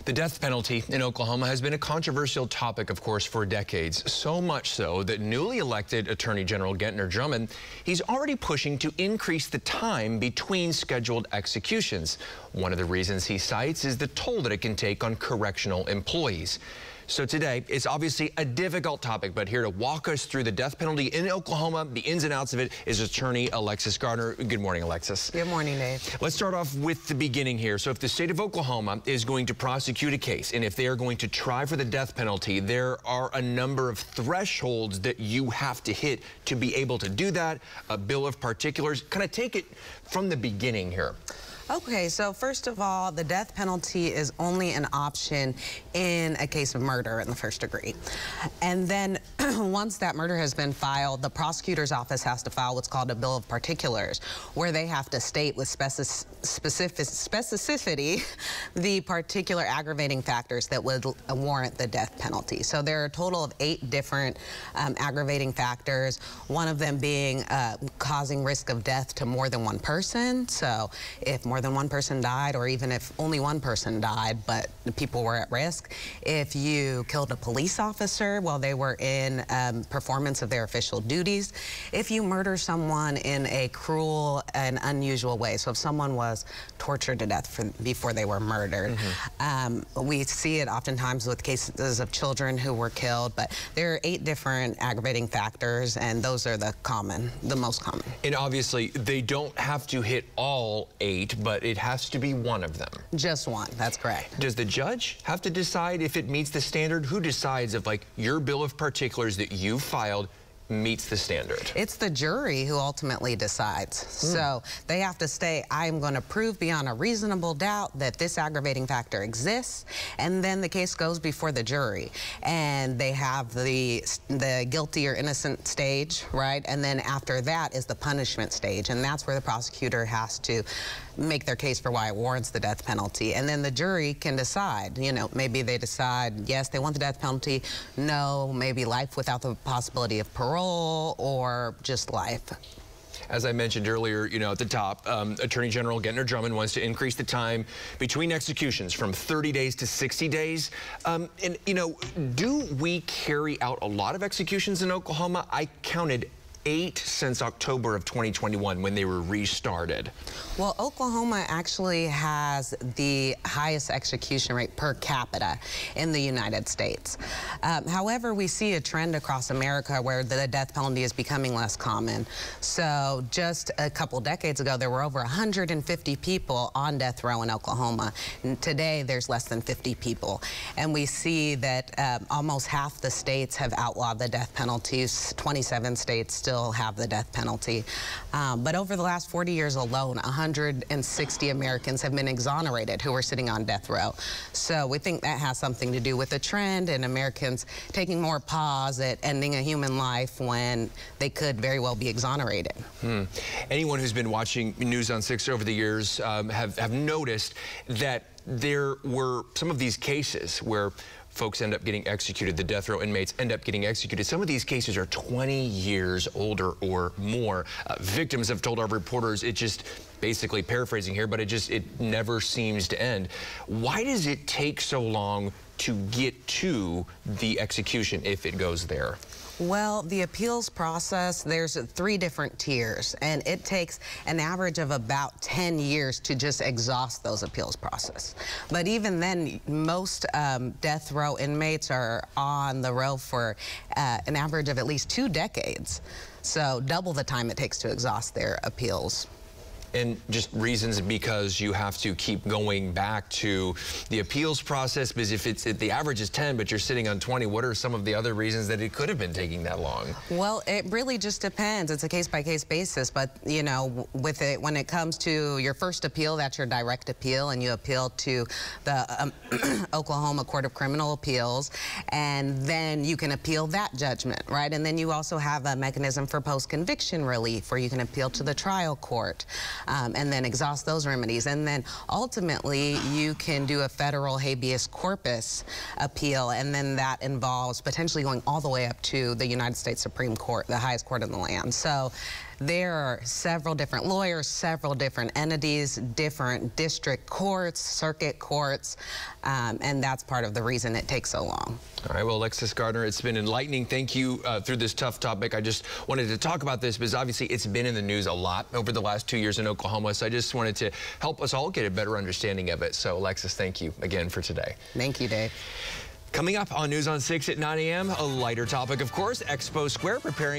The death penalty in Oklahoma has been a controversial topic, of course, for decades. So much so that newly elected Attorney General Gentner Drummond, he's already pushing to increase the time between scheduled executions. One of the reasons he cites is the toll that it can take on correctional employees. So today, it's obviously a difficult topic, but here to walk us through the death penalty in Oklahoma, the ins and outs of it, is attorney Alexis Gardner. Good morning, Alexis. Good morning, Dave. Let's start off with the beginning here. So if the state of Oklahoma is going to prosecute a case, and if they are going to try for the death penalty, there are a number of thresholds that you have to hit to be able to do that. A bill of particulars. Kind of take it from the beginning here. Okay, so first of all, the death penalty is only an option in a case of murder in the first degree. And then once that murder has been filed, the prosecutor's office has to file what's called a bill of particulars, where they have to state with specificity the particular aggravating factors that would warrant the death penalty. So there are a total of 8 different aggravating factors, one of them being causing risk of death to more than one person. So if more than one person died, or even if only one person died, but the people were at risk. If you killed a police officer while they were in performance of their official duties. If you murder someone in a cruel and unusual way. So if someone was tortured to death before they were murdered. We see it oftentimes with cases of children who were killed, but there are 8 different aggravating factors, and those are the most common. And obviously, they don't have to hit all 8, but it has to be one of them. Just one, that's correct. Does the judge have to decide if it meets the standard? Who decides if, like, your bill of particulars that you filed meets the standard? It's the jury who ultimately decides. So they have to say, I'm going to prove beyond a reasonable doubt that this aggravating factor exists, and then the case goes before the jury. And they have the guilty or innocent stage, right? And then after that is the punishment stage, and that's where the prosecutor has to make their case for why it warrants the death penalty. And then the jury can decide, you know, maybe they decide, yes, they want the death penalty, no, maybe life without the possibility of parole, or just life. As I mentioned earlier, you know, at the top, Attorney General Gentner Drummond wants to increase the time between executions from 30 days to 60 days. And, you know, do we carry out a lot of executions in Oklahoma? I counted 8 since October of 2021 when they were restarted. Well, Oklahoma actually has the highest execution rate per capita in the United States. However, we see a trend across America where the death penalty is becoming less common. So just a couple decades ago, there were over 150 people on death row in Oklahoma. And today, there's less than 50 people. And we see that almost half the states have outlawed the death penalties. 27 states still have the death penalty. But over the last 40 years alone, 160 Americans have been exonerated who were sitting on death row. So we think that has something to do with the trend and Americans taking more pause at ending a human life when they could very well be exonerated. Anyone who's been watching News on 6 over the years have noticed that there were some of these cases where folks end up getting executed, the death row inmates end up getting executed. Some of these cases are 20 years older or more. Victims have told our reporters, it just, basically paraphrasing here, but it never seems to end. Why does it take so long to get to the execution if it goes there? Well, the appeals process, there's 3 different tiers, and it takes an average of about 10 years to just exhaust those appeals process. But even then, most death row inmates are on the row for an average of at least 2 decades. So double the time it takes to exhaust their appeals. And just reasons because you have to keep going back to the appeals process, because if the average is 10 but you're sitting on 20, what are some of the other reasons that it could have been taking that long? Well, it really just depends. It's a case-by-case basis, but you know, with it, when it comes to your first appeal, that's your direct appeal, and you appeal to the Oklahoma Court of Criminal Appeals, and then you can appeal that judgment, right? And then you also have a mechanism for post-conviction relief where you can appeal to the trial court. And then exhaust those remedies. And then ultimately, you can do a federal habeas corpus appeal, and then that involves potentially going all the way up to the United States Supreme Court, the highest court in the land. So there are several different lawyers, several different entities, different district courts, circuit courts, and that's part of the reason it takes so long. All right, well, Alexis, Gardner, it's been enlightening. Thank you through this tough topic. I just wanted to talk about this because obviously it's been in the news a lot over the last 2 years in Oklahoma, so I just wanted to help us all get a better understanding of it. So, Alexis, thank you again for today. Thank you, Dave. Coming up on News on 6 at 9 a.m., a lighter topic, of course, Expo Square preparing